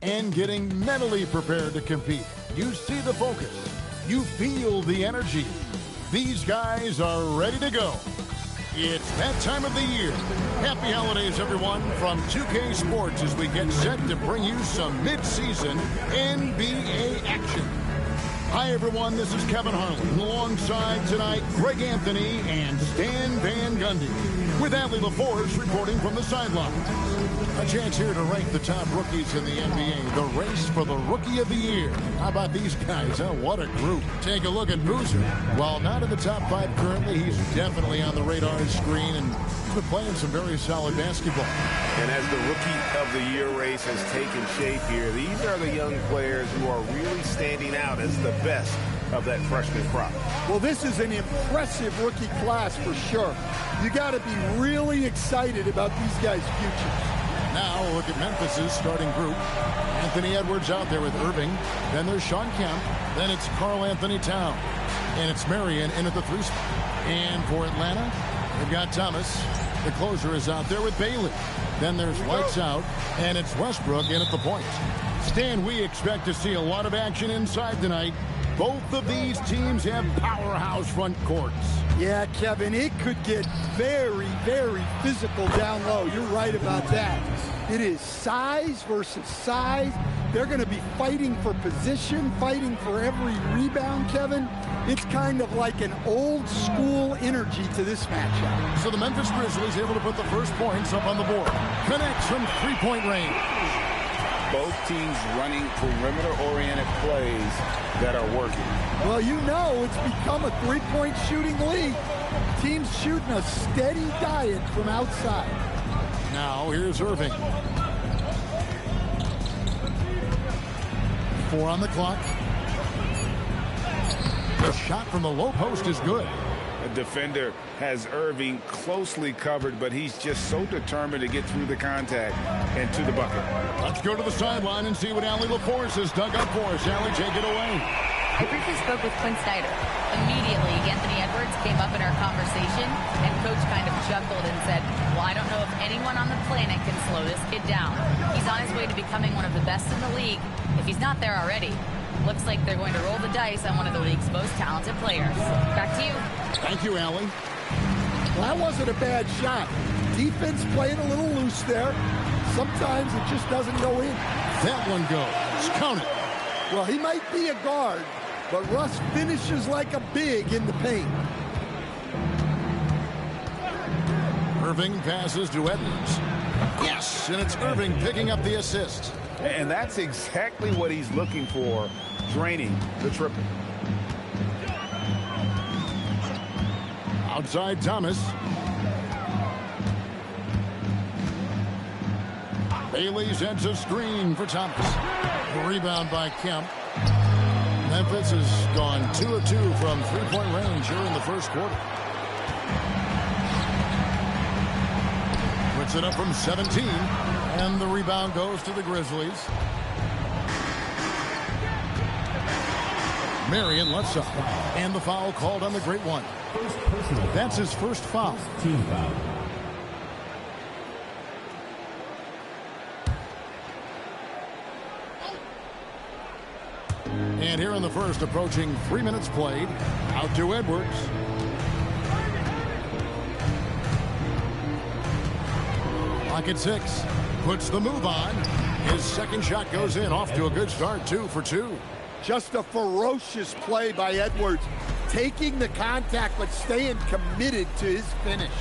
and getting mentally prepared to compete. You see the focus. You feel the energy. These guys are ready to go. It's that time of the year. Happy holidays, everyone, from 2K Sports as we get set to bring you some mid-season NBA action. Hi, everyone. This is Kevin Harlan. Alongside tonight, Greg Anthony and Stan Van Gundy. With Allie LaForce reporting from the sideline. A chance here to rank the top rookies in the NBA. The race for the Rookie of the Year. How about these guys, huh? What a group. Take a look at Boozer. While not in the top 5 currently, he's definitely on the radar screen and he's been playing some very solid basketball. And as the Rookie of the Year race has taken shape here, these are the young players who are really standing out as the best of that freshman crop. Well, this is an impressive rookie class for sure. You got to be really excited about these guys' futures. Now look at Memphis's starting group. Anthony Edwards out there with Irving. Then there's Shawn Kemp. Then it's Karl Anthony Towns. And it's Marion in at the 3 spot. And for Atlanta, they've got Thomas. The closer is out there with Bailey. Then there's Lights Out. And it's Westbrook in at the point. Stan, we expect to see a lot of action inside tonight. Both of these teams have powerhouse front courts. Yeah, Kevin, it could get very, very physical down low. You're right about that. It is size versus size. They're going to be fighting for position, fighting for every rebound, Kevin. It's kind of like an old school energy to this matchup. So the Memphis Grizzlies able to put the first points up on the board. Connects from three-point range. Both teams running perimeter-oriented plays that are working. Well, you know it's become a three-point shooting league. Teams shooting a steady diet from outside. Now here's Irving. 4 on the clock. The shot from the low post is good. A defender has Irving closely covered, but he's just so determined to get through the contact and to the bucket. Let's go to the sideline and see what Allie LaForce has dug up for us. Allie, take it away. I briefly spoke with Quinn Snyder. Immediately, Anthony Edwards came up in our conversation, and Coach kind of chuckled and said, well, I don't know if anyone on the planet can slow this kid down. He's on his way to becoming one of the best in the league, if he's not there already. Looks like they're going to roll the dice on one of the league's most talented players. Back to you. Thank you, Allie. Well, that wasn't a bad shot. Defense playing a little loose there. Sometimes it just doesn't go in. That one goes. Count it. Well, he might be a guard, but Russ finishes like a big in the paint. Irving passes to Edwards. Yes, and it's Irving picking up the assist. And that's exactly what he's looking for, draining the triple. Outside Thomas. Bailey sends a screen for Thomas. A rebound by Kemp. Memphis has gone 2 of 2 from three-point range here in the first quarter. Puts it up from 17. And the rebound goes to the Grizzlies. Marion lets up. And the foul called on the great one. That's his first foul. Team foul. And here in the first, approaching 3 minutes played. Out to Edwards. Clock at 6. Puts the move on. His second shot goes in. Off to a good start. 2 for 2. Just a ferocious play by Edwards. Taking the contact, but staying committed to his finish.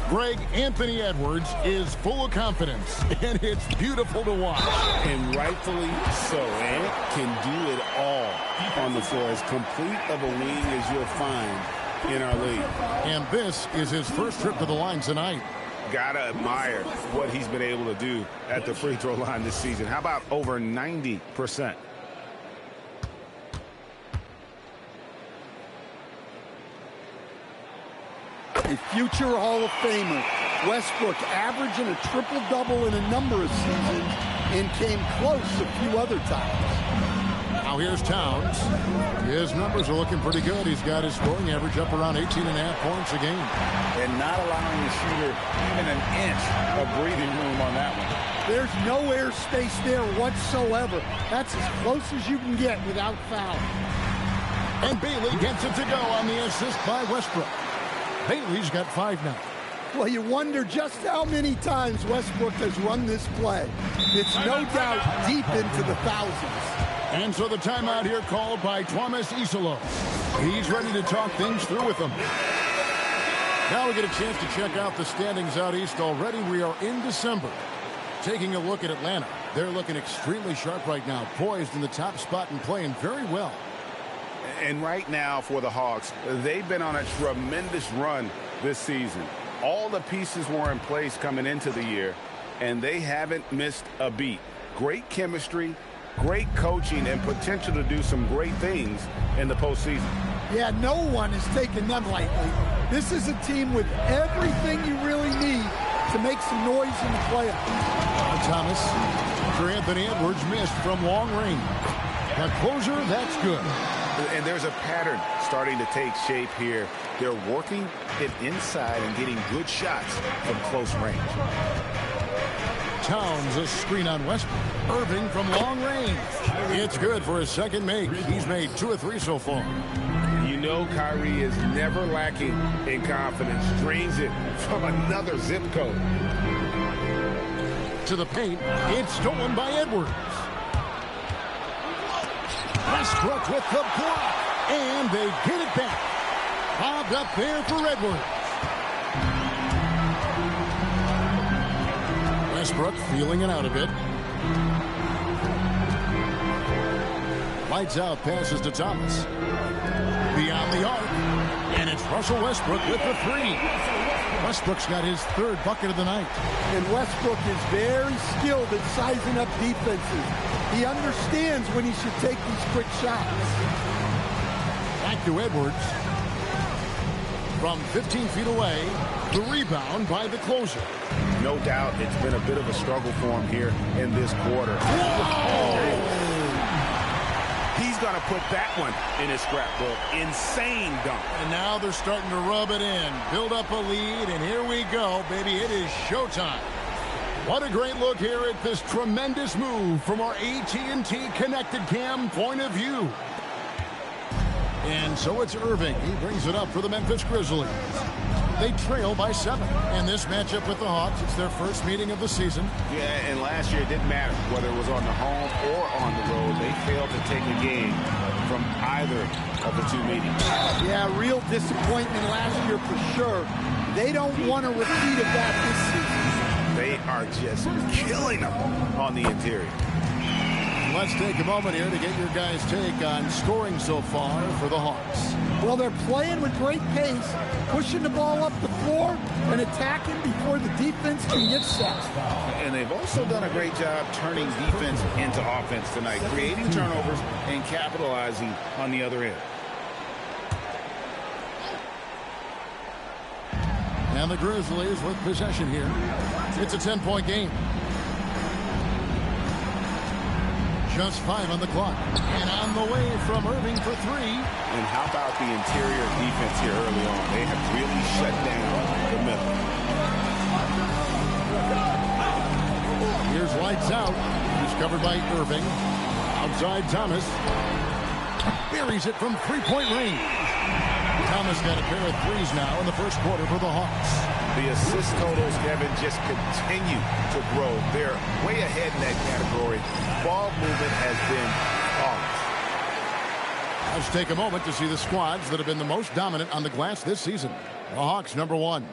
Greg, Anthony Edwards is full of confidence, and it's beautiful to watch. And rightfully so. And can do it all on the floor. As complete of a wing as you'll find in our league. And this is his first trip to the line tonight. Gotta admire what he's been able to do at the free throw line this season. How about over 90%? A future Hall of Famer. Westbrook averaging a triple-double in a number of seasons and came close a few other times. Now here's Towns. His numbers are looking pretty good. He's got his scoring average up around 18.5 points a game. And not allowing the shooter even an inch of breathing room on that one. There's no airspace there whatsoever. That's as close as you can get without foul. And Bailey gets it to go on the assist by Westbrook. Bailey's got 5 now. Well, you wonder just how many times Westbrook has run this play. It's no doubt deep into the thousands. And so the timeout here called by Thomas Isolo. He's ready to talk things through with them. Now we get a chance to check out the standings out east already. We are in December. Taking a look at Atlanta. They're looking extremely sharp right now, poised in the top spot and playing very well. And right now for the Hawks, they've been on a tremendous run this season. All the pieces were in place coming into the year, and they haven't missed a beat. Great chemistry, great coaching, and potential to do some great things in the postseason. Yeah, no one is taking them lightly. This is a team with everything you really need to make some noise in the playoffs. Thomas, for Anthony Edwards, missed from long range. That closer, that's good. And there's a pattern starting to take shape here. They're working it inside and getting good shots from close range. Towns a screen on Westbrook. Irving from long range. It's good for his second make. He's made 2 of 3 so far. You know Kyrie is never lacking in confidence. Drains it from another zip code. To the paint. It's stolen by Edwards. Westbrook with the block. And they get it back. Bobbed up there for Edwards. Westbrook feeling it out a bit. Lights out, passes to Thomas. Beyond the arc. And it's Russell Westbrook with the 3. Westbrook's got his 3rd bucket of the night. And Westbrook is very skilled at sizing up defenses. He understands when he should take these quick shots. Back to Edwards. From 15 feet away, the rebound by the closer. No doubt it's been a bit of a struggle for him here in this quarter. He's going to put that one in his scrapbook. Insane dunk. And now they're starting to rub it in. Build up a lead, and here we go, baby. It is showtime. What a great look here at this tremendous move from our AT&T Connected Cam point of view. And so it's Irving. He brings it up for the Memphis Grizzlies. They trail by 7. And this matchup with the Hawks, it's their first meeting of the season. Yeah, and last year it didn't matter whether it was on the home or on the road. They failed to take a game from either of the 2 meetings. Yeah, real disappointment last year for sure. They don't want a repeat of that this season. They are just killing them on the interior. Let's take a moment here to get your guys' take on scoring so far for the Hawks. Well, they're playing with great pace, pushing the ball up the floor and attacking before the defense can get set. And they've also done a great job turning defense into offense tonight, creating turnovers and capitalizing on the other end. And the Grizzlies with possession here. It's a 10-point game. Just 5 on the clock. And on the way from Irving for 3. And how about the interior defense here early on? They have really shut down the middle. Here's lights out. He's covered by Irving. Outside Thomas. Buries it from 3-point range. Thomas got a pair of 3s now in the first quarter for the Hawks. The assist totals, Kevin, just continue to grow. They're way ahead in that category. Ball movement has been flawless. Let's take a moment to see the squads that have been the most dominant on the glass this season. The Hawks, number 1.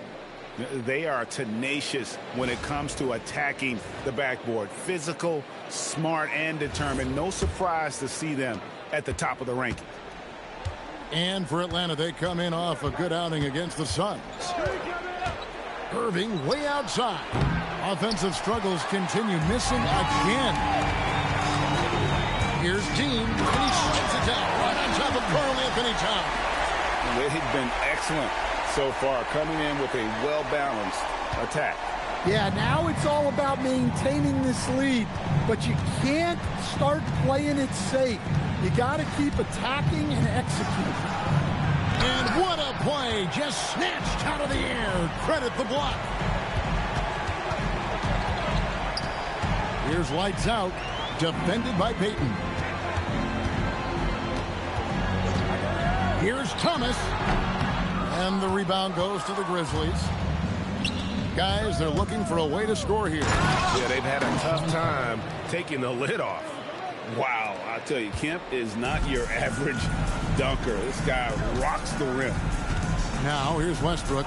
They are tenacious when it comes to attacking the backboard. Physical, smart, and determined. No surprise to see them at the top of the ranking. And for Atlanta, they come in off a good outing against the Suns. Irving way outside. Offensive struggles continue, missing again. Here's Dean, and he slides it down right on top of Karl-Anthony Towns. They've been excellent so far, coming in with a well-balanced attack. Yeah, now it's all about maintaining this lead, but you can't start playing it safe. You got to keep attacking and executing. And what a play, just snatched out of the air. Credit the block. Here's lights out. Defended by Payton. Here's Thomas. And the rebound goes to the Grizzlies. Guys, they're looking for a way to score here. Yeah, they've had a tough time taking the lid off. Wow, I tell you, Kemp is not your average dunker. This guy rocks the rim. Now, here's Westbrook.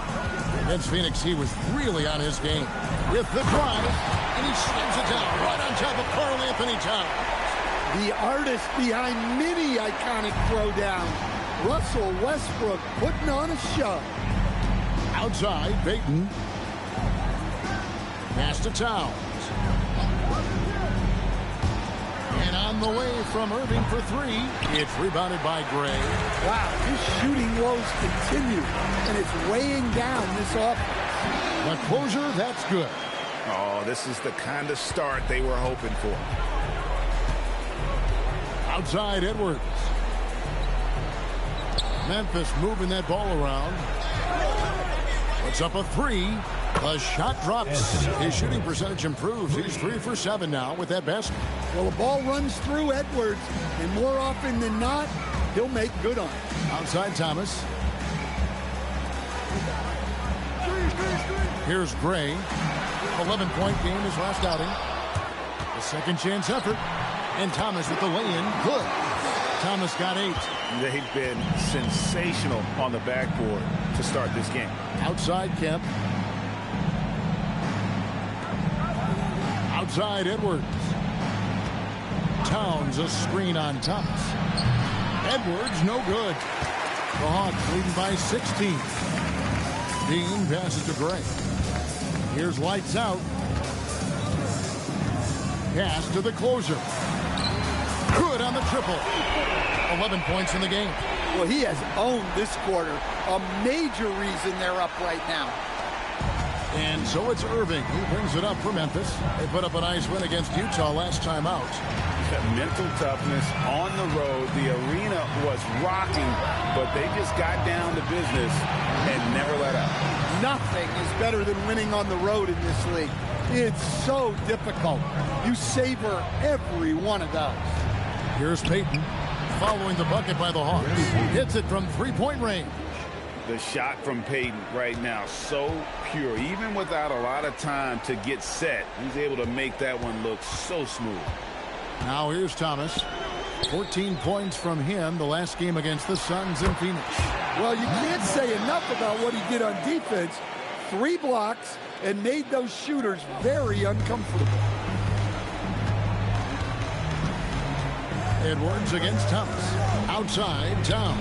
Against Phoenix, he was really on his game. With the drive, and he slams it down right on top of Karl Anthony Towns. The artist behind many iconic throwdowns. Russell Westbrook putting on a show. Outside, Payton. Pass to Towns. And on the way from Irving for three. It's rebounded by Gray. Wow, his shooting woes continue, and it's weighing down this offense. The closer, that's good. Oh, this is the kind of start they were hoping for. Outside, Edwards. Memphis moving that ball around. Puts up a three. The shot drops. His shooting percentage improves. He's 3 for 7 now with that basket. Well, the ball runs through Edwards, and more often than not, he'll make good on it. Outside Thomas. Here's Gray. 11-point game his last outing. A second chance effort. And Thomas with the lay-in. Good. Thomas got 8. They've been sensational on the backboard to start this game. Outside Kemp. Outside Edwards. Towns a screen on Thomas. Edwards no good. The Hawks leading by 16. Dean passes to Gray. Here's lights out. Pass to the closer. Good on the triple. 11 points in the game. Well, he has owned this quarter. A major reason they're up right now. And so it's Irving who brings it up for Memphis. They put up a nice win against Utah last time out. Mental toughness on the road. The arena was rocking, but they just got down to business and never let up. Nothing is better than winning on the road in this league. It's so difficult. You savor every one of those. Here's Payton following the bucket by the Hawks. Hits it from three-point range. The shot from Payton right now, so pure. Even without a lot of time to get set, he's able to make that one look so smooth. Now here's Thomas. 14 points from him the last game against the Suns in Phoenix. Well, you can't say enough about what he did on defense. 3 blocks and made those shooters very uncomfortable. Edwards against Thomas. Outside, Towns.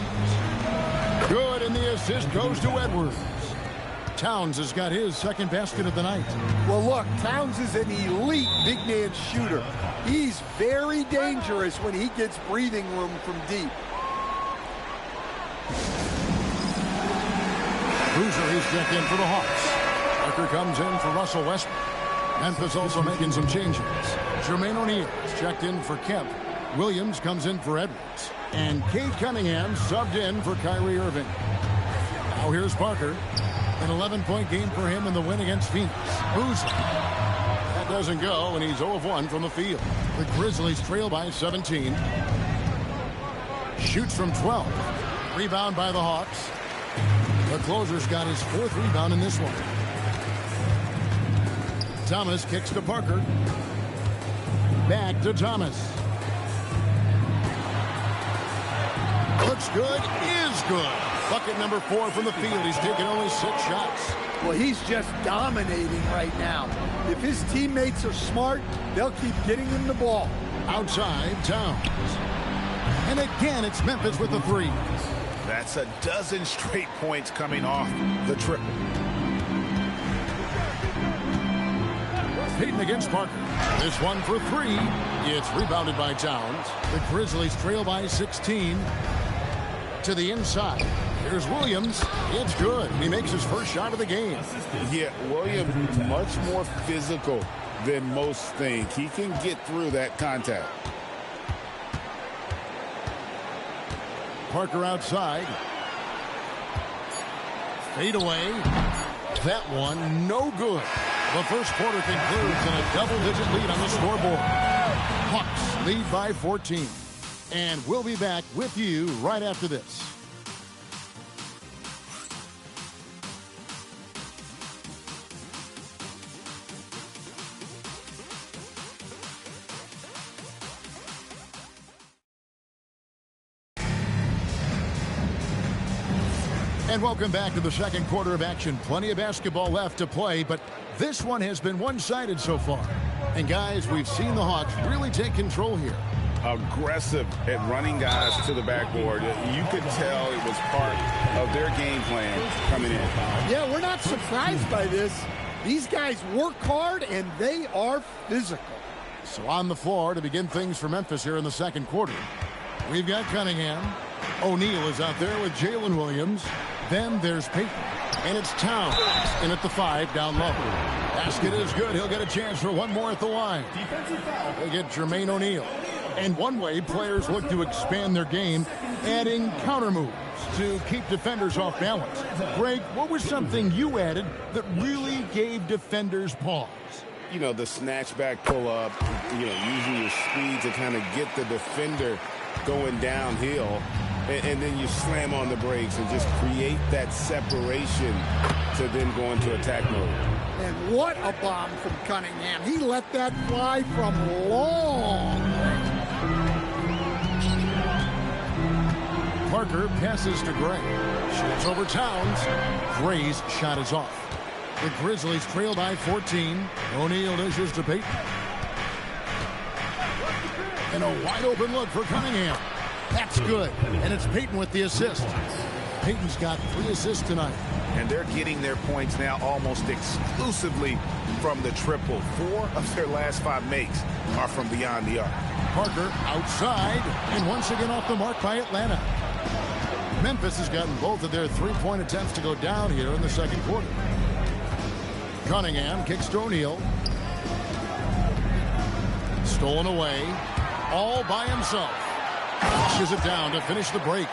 Good, and the assist goes to Edwards. Towns has got his second basket of the night. Well, look, Towns is an elite big man shooter. He's very dangerous when he gets breathing room from deep. Boozer is checked in for the Hawks. Parker comes in for Russell Westbrook. Memphis also making some changes. Jermaine O'Neal is checked in for Kemp. Williams comes in for Edwards. And Cade Cunningham subbed in for Kyrie Irving. Now here's Parker. An 11-point game for him in the win against Phoenix. Boozer. That doesn't go, and he's 0 of 1 from the field. The Grizzlies trail by 17. Shoots from 12. Rebound by the Hawks. The closer's got his 4th rebound in this one. Thomas kicks to Parker. Back to Thomas. Looks good, is good. Bucket number 4 from the field. He's taken only 6 shots. Well, he's just dominating right now. If his teammates are smart, they'll keep getting him the ball. Outside, Towns. And again, it's Memphis with the 3. That's a dozen straight points coming off the triple. Payton against Parker. This one for 3. It's rebounded by Towns. The Grizzlies trail by 16. To the inside. Here's Williams. It's good. He makes his first shot of the game. Yeah, Williams much more physical than most think. He can get through that contact. Parker outside. Fade away. That one no good. The first quarter concludes in a double-digit lead on the scoreboard. Hawks lead by 14. And we'll be back with you right after this. And welcome back to the second quarter of action. Plenty of basketball left to play, but this one has been one-sided so far. And guys, we've seen the Hawks really take control here. Aggressive at running guys to the backboard. You could tell it was part of their game plan coming in. Yeah, we're not surprised by this. These guys work hard, and they are physical. So on the floor to begin things for Memphis here in the second quarter, we've got Cunningham. O'Neal is out there with Jalen Williams. Then there's Payton. And it's Towns in at the 5 down low. Basket is good. He'll get a chance for one more at the line. They get Jermaine O'Neal. And one way players look to expand their game, adding counter moves to keep defenders off balance. Greg, what was something you added that really gave defenders pause? You know, the snatch back pull up, using your speed to kind of get the defender going downhill. And then you slam on the brakes and just create that separation to then go into attack mode. And what a bomb from Cunningham. He let that fly from long range. Parker passes to Gray. Shoots over Towns. Gray's shot is off. The Grizzlies trail by 14. O'Neal dishes to Payton. And a wide open look for Cunningham. That's good. And it's Payton with the assist. Payton's got 3 assists tonight. And they're getting their points now almost exclusively from the triple. 4 of their last 5 makes are from beyond the arc. Parker outside, and once again off the mark by Atlanta. Memphis has gotten both of their 3-point attempts to go down here in the second quarter. Cunningham kicks to O'Neal. Stolen away, all by himself. Pushes it down to finish the break.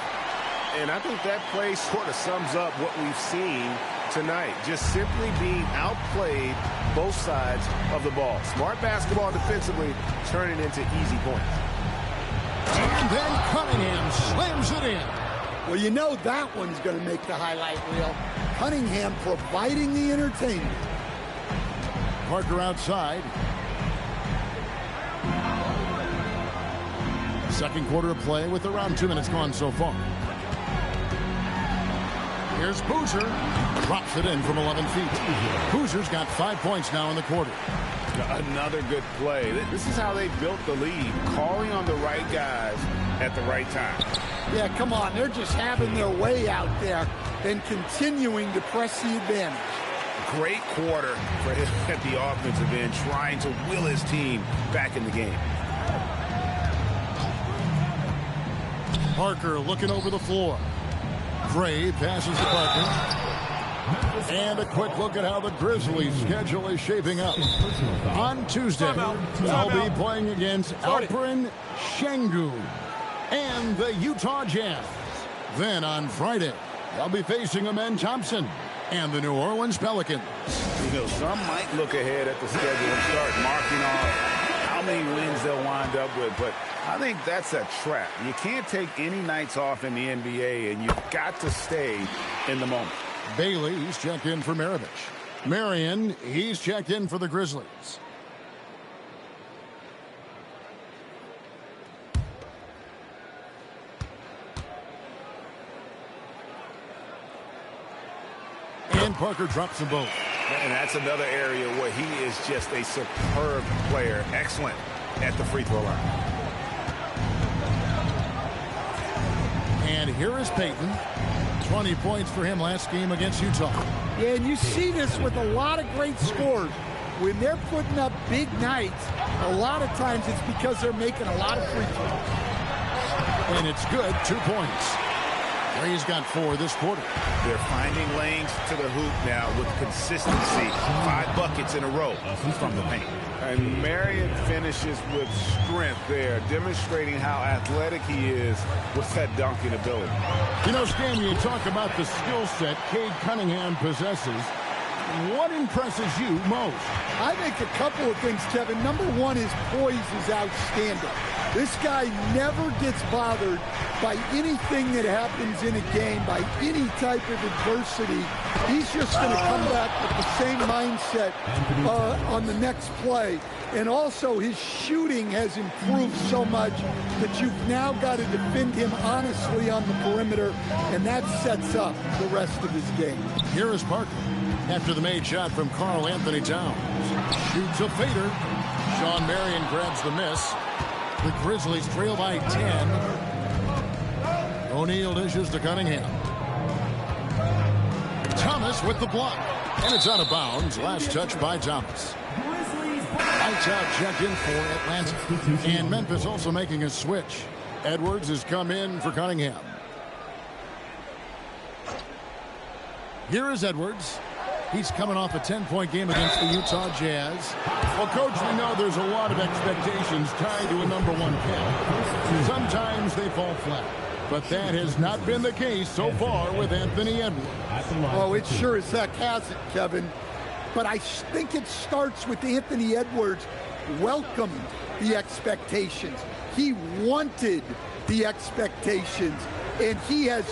And I think that play sort of sums up what we've seen tonight. Just simply being outplayed both sides of the ball. Smart basketball defensively, turning into easy points. And then Cunningham slams it in. Well, you know that one's going to make the highlight reel. Cunningham providing the entertainment. Parker outside. Second quarter of play with around 2 minutes gone so far. Here's Boozer. Drops it in from 11 feet. Boozer's got 5 points now in the quarter. Another good play. This is how they built the lead, calling on the right guys at the right time. Yeah, come on. They're just having their way out there, then continuing to press the advantage. Great quarter for him at the offensive end, trying to will his team back in the game. Parker looking over the floor. Gray passes to Parker. And a quick look at how the Grizzlies' schedule is shaping up. On Tuesday, they'll be playing against Alperen Sengun and the Utah Jazz. Then on Friday, they'll be facing Amen Thompson and the New Orleans Pelicans. Some might look ahead at the schedule and start marking off how many wins they'll wind up with, but I think that's a trap. You can't take any nights off in the NBA, and you've got to stay in the moment. Bailey, he's checked in for Maravich. Marion, he's checked in for the Grizzlies. And Parker drops them both. And that's another area where he is just a superb player. Excellent at the free throw line. And here is Payton. 20 points for him last game against Utah. Yeah, and you see this with a lot of great scores. When they're putting up big nights, a lot of times it's because they're making a lot of free throws. And it's good, 2 points. Ray's got 4 this quarter. They're finding lanes to the hoop now with consistency. 5 buckets in a row from the paint. And Marion finishes with strength there, demonstrating how athletic he is with that dunking ability. You know, Stan, you talk about the skill set Cade Cunningham possesses. what impresses you most? I think a couple of things, Kevin. Number one, his poise is outstanding. This guy never gets bothered by anything that happens in a game, by any type of adversity. He's just going to come back with the same mindset on the next play. And also, his shooting has improved so much that you've now got to defend him honestly on the perimeter, and that sets up the rest of his game. Here is Parker after the made shot from Karl Anthony Towns. Shoots a fader. Sean Marion grabs the miss. The Grizzlies trail by 10. O'Neal dishes to Cunningham. Thomas with the block. And it's out of bounds. Last touch by Thomas. Lights out check in for Atlanta. And Memphis also making a switch. Edwards has come in for Cunningham. Here is Edwards. He's coming off a 10-point game against the Utah Jazz. Well, Coach, we know there's a lot of expectations tied to a number one pick. Sometimes they fall flat. But that has not been the case so far with Anthony Edwards. Oh, it sure as heck hasn't, Kevin. But I think it starts with Anthony Edwards welcomed the expectations. He wanted the expectations, and he has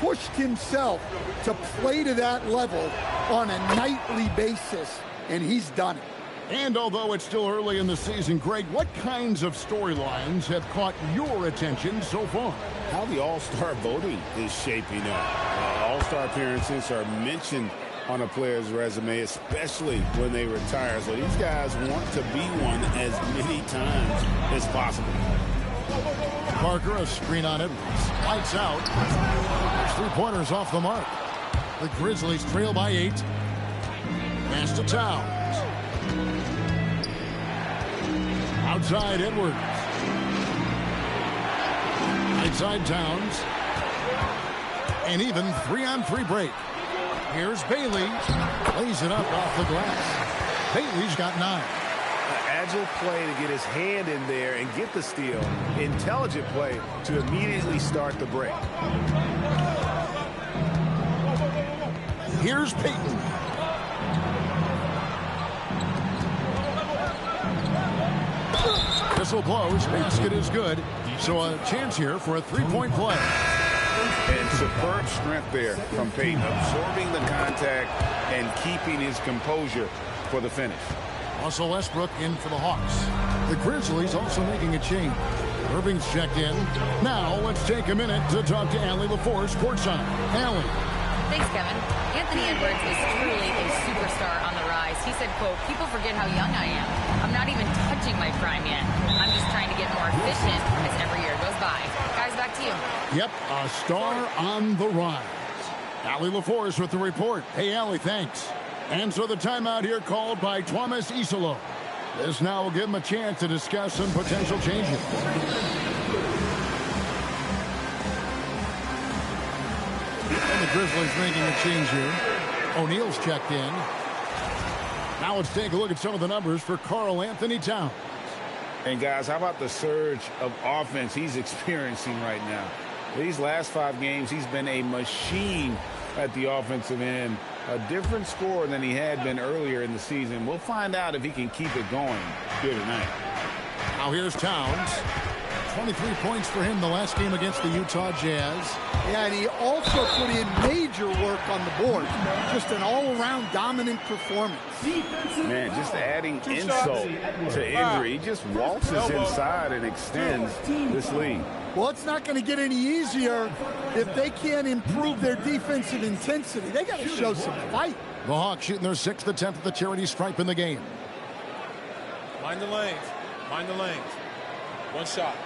pushed himself to play to that level on a nightly basis, and he's done it. And although it's still early in the season, Greg, what kinds of storylines have caught your attention so far? How the All-Star voting is shaping up. All-Star appearances are mentioned on a player's resume, especially when they retire. So these guys want to be one as many times as possible. Parker, a screen on Edwards. Lights out. 3-pointers off the mark. The Grizzlies trail by 8. Pass to Towns. Outside Edwards. Outside Towns. And even 3-on-3 break. Here's Bailey. Lays it up off the glass. Bailey's got 9. Agile play to get his hand in there and get the steal. Intelligent play to immediately start the break. Here's Payton. Whistle blows. Basket is good. So a chance here for a 3-point play. And superb strength there from Payton, absorbing the contact and keeping his composure for the finish. Russell Westbrook in for the Hawks. The Grizzlies also making a change. Irving's checked in. Now let's take a minute to talk to Allie LaForce, courtside. Allie. Thanks, Kevin. Anthony Edwards is truly a superstar on the rise. He said, quote, "People forget how young I am. I'm not even touching my prime yet. I'm just trying to get more efficient as every year goes by." Guys, back to you. Yep, a star on the rise. Allie LaForce with the report. Hey, Allie, thanks. And so the timeout here called by Thomas Isolo. This now will give him a chance to discuss some potential changes. And the Grizzlies making a change here. O'Neal's checked in. Now let's take a look at some of the numbers for Karl Anthony Towns. And guys, how about the surge of offense he's experiencing right now? These last 5 games, he's been a machine at the offensive end. A different score than he had been earlier in the season. We'll find out if he can keep it going here tonight. Now here's Towns. 23 points for him the last game against the Utah Jazz. Yeah, and he also put in major work on the board. Just an all-around dominant performance. Man, just adding insult to injury. He just waltzes inside and extends this lead. Well, it's not going to get any easier if they can't improve their defensive intensity. They got to show some fight. The Hawks shooting their 6th attempt at the charity stripe in the game. Mind the lanes. Mind the lanes. One shot.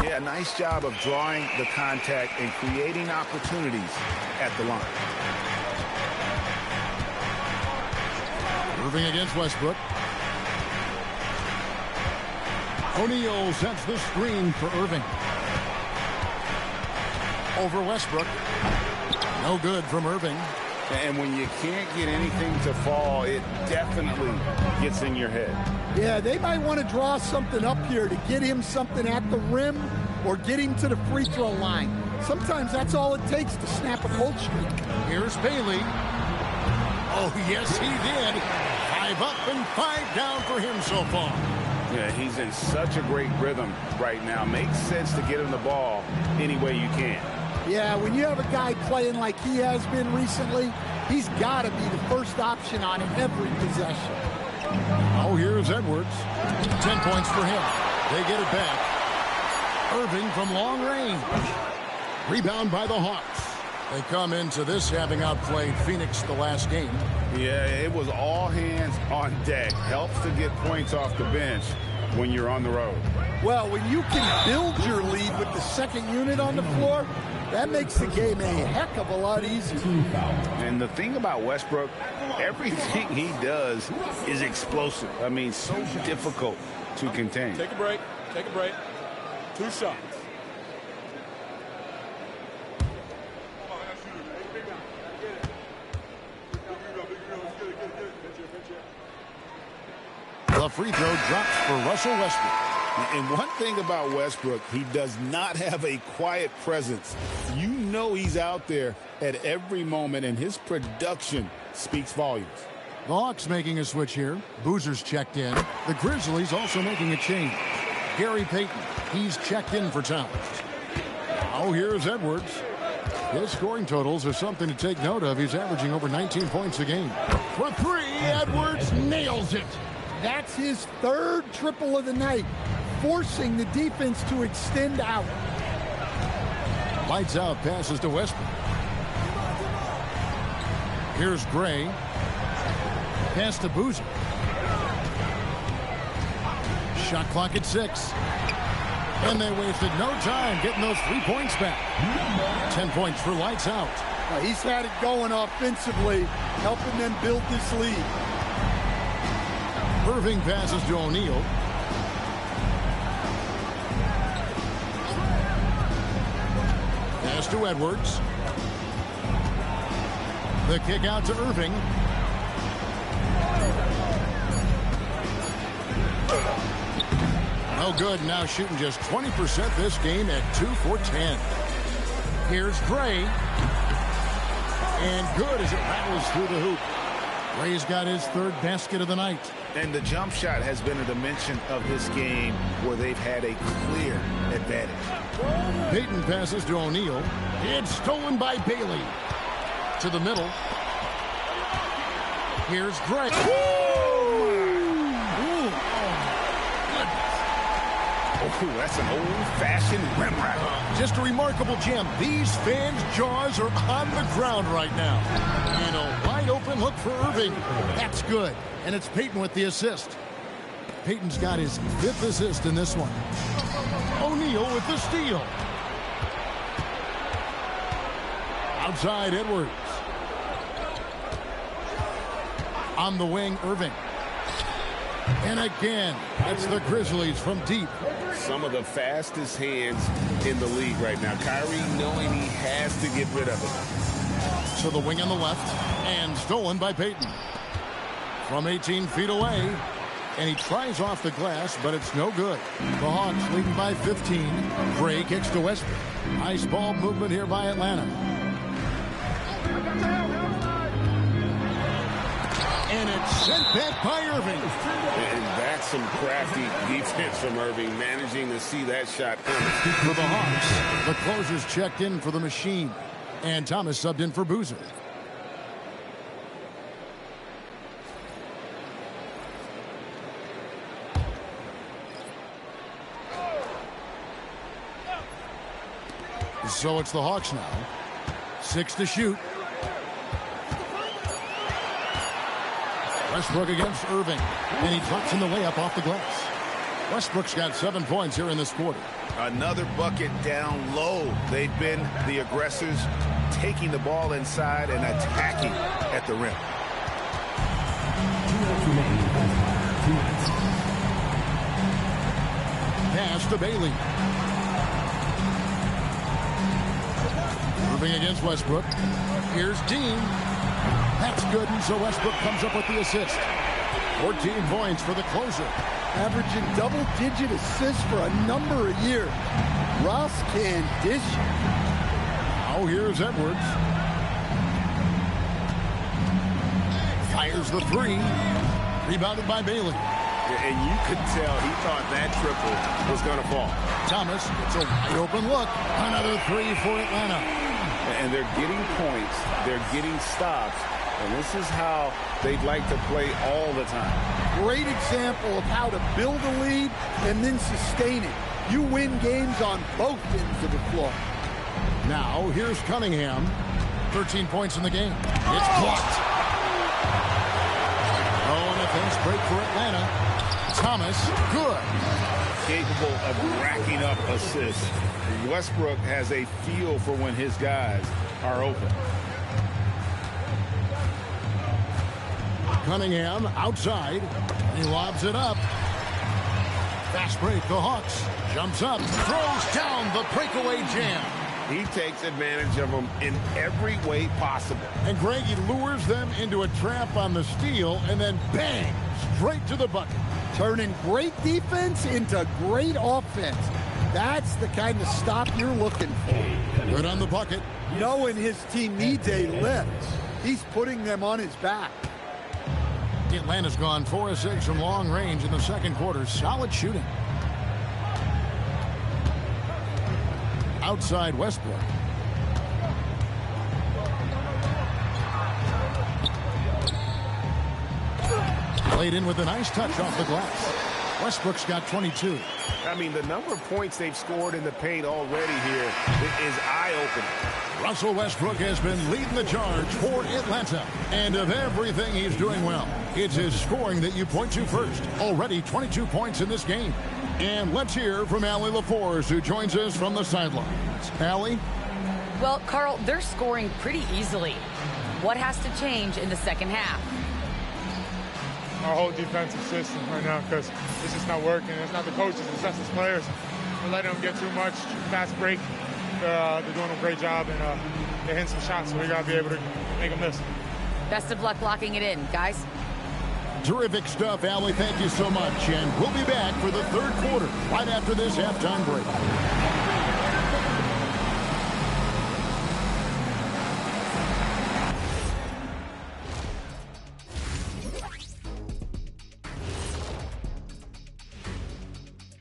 Yeah, nice job of drawing the contact and creating opportunities at the line. Irving against Westbrook. O'Neal sets the screen for Irving. Over Westbrook. No good from Irving. And when you can't get anything to fall, it definitely gets in your head. Yeah, they might want to draw something up here to get him something at the rim or get him to the free throw line. Sometimes that's all it takes to snap a cold streak. Here's Bailey. Oh, yes, he did. 5 up and 5 down for him so far. Yeah, he's in such a great rhythm right now. Makes sense to get him the ball any way you can. Yeah, when you have a guy playing like he has been recently, he's got to be the first option on every possession. Oh, here's Edwards. 10 points for him. They get it back. Irving from long range. Rebound by the Hawks. They come into this having outplayed Phoenix the last game. Yeah, it was all hands on deck. Helps to get points off the bench when you're on the road. Well, when you can build your lead with the second unit on the floor, that makes the game a heck of a lot easier. And the thing about Westbrook, everything he does is explosive. I mean, so difficult to contain. Take a break. Take a break. 2 shots. The free throw drops for Russell Westbrook. And one thing about Westbrook, he does not have a quiet presence. You know he's out there at every moment, and his production speaks volumes. The Hawks making a switch here. Boozer's checked in. The Grizzlies also making a change. Gary Payton, he's checked in for Towns. Now here's Edwards. His scoring totals are something to take note of. He's averaging over 19 points a game. For 3, Edwards nails it. That's his 3rd triple of the night, forcing the defense to extend out. Lights out passes to Westbrook. Here's Gray. Pass to Boozer. Shot clock at 6. And they wasted no time getting those 3 points back. 10 points for lights out. He's had it going offensively, helping them build this lead. Irving passes to O'Neal. Pass to Edwards. The kick out to Irving. No good. Now shooting just 20% this game at 2 for 10. Here's Gray. And good as it rattles through the hoop. Gray's got his 3rd basket of the night. And the jump shot has been a dimension of this game where they've had a clear advantage. Payton passes to O'Neal. It's stolen by Bailey. To the middle. Here's Gray. Oh, that's an old-fashioned rim ratter. Just a remarkable jam. These fans' jaws are on the ground right now. And a wide open look for Irving. That's good. And it's Payton with the assist. Payton's got his 5th assist in this one. O'Neal with the steal. Outside Edwards. On the wing, Irving. And again, it's the Grizzlies from deep. Some of the fastest hands in the league right now. Kyrie knowing he has to get rid of it. To the wing on the left, and stolen by Payton. From 18 feet away, and he tries off the glass, but it's no good. The Hawks leading by 15. Gray kicks to Westbrook. Nice ball movement here by Atlanta. And it's sent back by Irving. And that's some crafty defense from Irving, managing to see that shot coming. For the Hawks, the closers checked in for the machine. And Thomas subbed in for Boozer. So it's the Hawks now. 6 to shoot. Westbrook against Irving. And he drops in the layup off the glass. Westbrook's got 7 points here in this quarter. Another bucket down low. They've been the aggressors, taking the ball inside and attacking at the rim. Pass to Bailey. Serving against Westbrook. Here's Dean. That's good, and so Westbrook comes up with the assist. 14 points for the closer. Averaging double-digit assists for a number of years. Russ can dish. Now here's Edwards. Fires the three. Rebounded by Bailey. And you could tell he thought that triple was going to fall. Thomas gets a wide open look. Another three for Atlanta. And they're getting points. They're getting stops. And this is how they'd like to play all the time. Great example of how to build a lead and then sustain it. You win games on both ends of the floor. Now, here's Cunningham. 13 points in the game. It's blocked. Oh, and a fast break for Atlanta. Thomas, good. Capable of racking up assists. Westbrook has a feel for when his guys are open. Cunningham outside. He lobs it up. Fast break, the Hawks. Jumps up, throws down the breakaway jam. He takes advantage of them in every way possible. And Greg, he lures them into a trap on the steal, and then bang, straight to the bucket. Turning great defense into great offense. That's the kind of stop you're looking for. Good on the bucket. Knowing his team needs a lift, he's putting them on his back. Atlanta's gone 4 of 6 from long range in the second quarter. Solid shooting. Outside Westbrook. Played in with a nice touch off the glass. Westbrook's got 22. I mean, the number of points they've scored in the paint already here is eye-opening. Russell Westbrook has been leading the charge for Atlanta. And of everything he's doing well, it's his scoring that you point to first. Already 22 points in this game. And let's hear from Allie LaForce, who joins us from the sidelines. Allie? Well, Carl, they're scoring pretty easily. What has to change in the second half? Our whole defensive system right now, because it's just not working. It's not the coaches, it's us as players. We're letting them get too much, fast break. They're doing a great job, and they're hitting some shots, so we got to be able to make them miss. Best of luck locking it in, guys. Terrific stuff, Allie. Thank you so much. And we'll be back for the third quarter right after this halftime break.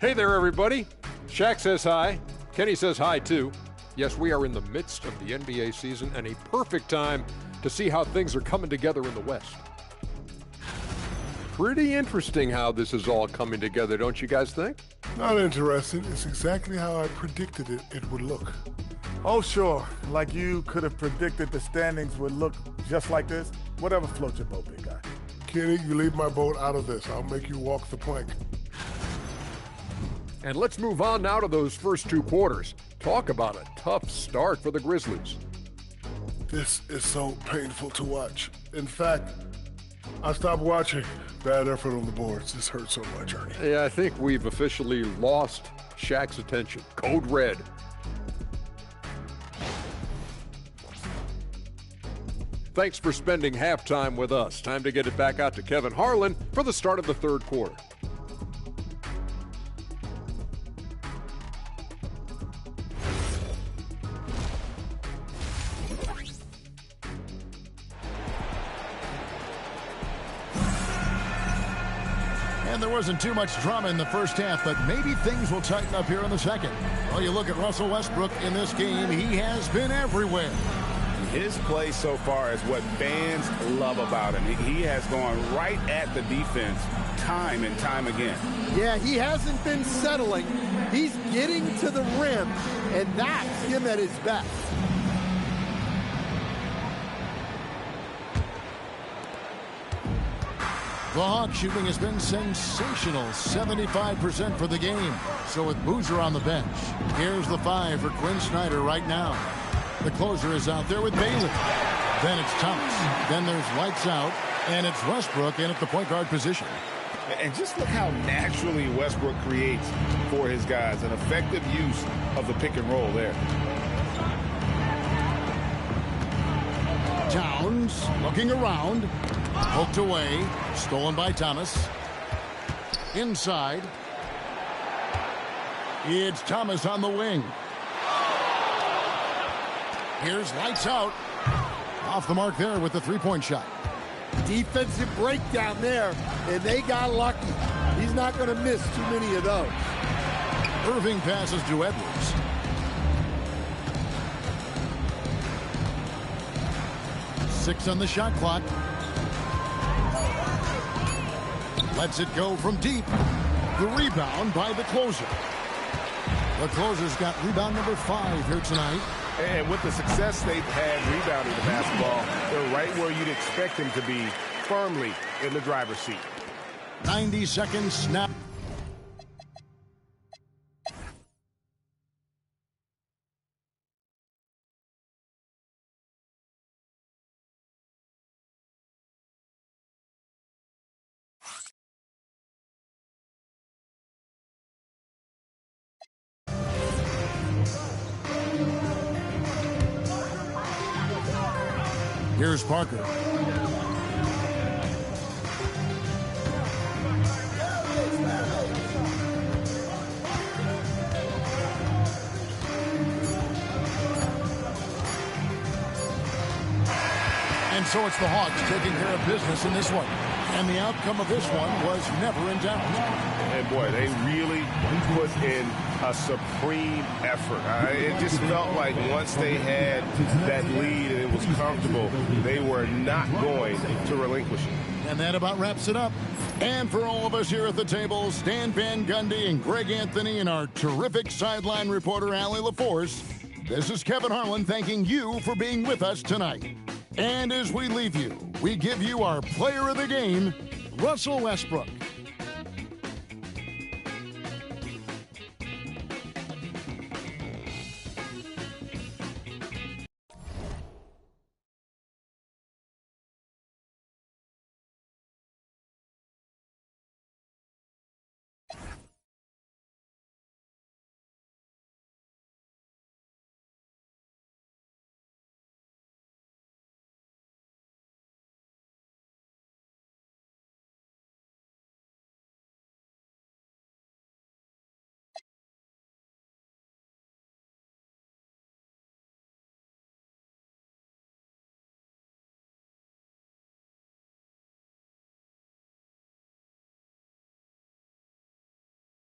Hey there, everybody. Shaq says hi. Kenny says hi, too. Yes, we are in the midst of the NBA season and a perfect time to see how things are coming together in the West. Pretty interesting how this is all coming together, don't you guys think? Not interesting. It's exactly how I predicted it would look. Oh, sure. Like you could have predicted the standings would look just like this. Whatever floats your boat, big guy. Kenny, you leave my boat out of this. I'll make you walk the plank. And let's move on now to those first two quarters. Talk about a tough start for the Grizzlies. This is so painful to watch. In fact, I stopped watching. Bad effort on the boards. This hurts so much, Ernie. Yeah, I think we've officially lost Shaq's attention. Code red. Thanks for spending halftime with us. Time to get it back out to Kevin Harlan for the start of the third quarter. And there wasn't too much drama in the first half, but maybe things will tighten up here in the second. Well, you look at Russell Westbrook in this game, he has been everywhere. His play so far is what fans love about him. He has gone right at the defense time and time again. Yeah, he hasn't been settling. He's getting to the rim, and that's him at his best. The Hawks shooting has been sensational, 75% for the game. So with Boozer on the bench, here's the 5 for Quinn Snyder right now. The closer is out there with Bailey. Then it's Thomas. Then there's lights out, and it's Westbrook in at the point guard position. And just look how naturally Westbrook creates for his guys. An effective use of the pick and roll there. Towns looking around. Poked away. Stolen by Thomas. Inside. It's Thomas on the wing. Here's lights out. Off the mark there with the three-point shot. Defensive breakdown there, and they got lucky. He's not going to miss too many of those. Irving passes to Edwards. Six on the shot clock. Lets it go from deep. The rebound by the closer. The closer's got rebound number 5 here tonight. And with the success they've had rebounding the basketball, they're right where you'd expect them to be, firmly in the driver's seat. 90 seconds snap. Here's Parker. And so it's the Hawks taking care of business in this one. And the outcome of this one was never in doubt. And boy, they really put in a supreme effort. It just felt like once they had that lead and it was comfortable, they were not going to relinquish it. And that about wraps it up. And for all of us here at the table, Stan Van Gundy and Greg Anthony and our terrific sideline reporter, Allie LaForce, this is Kevin Harlan thanking you for being with us tonight. And as we leave you, we give you our player of the game, Russell Westbrook.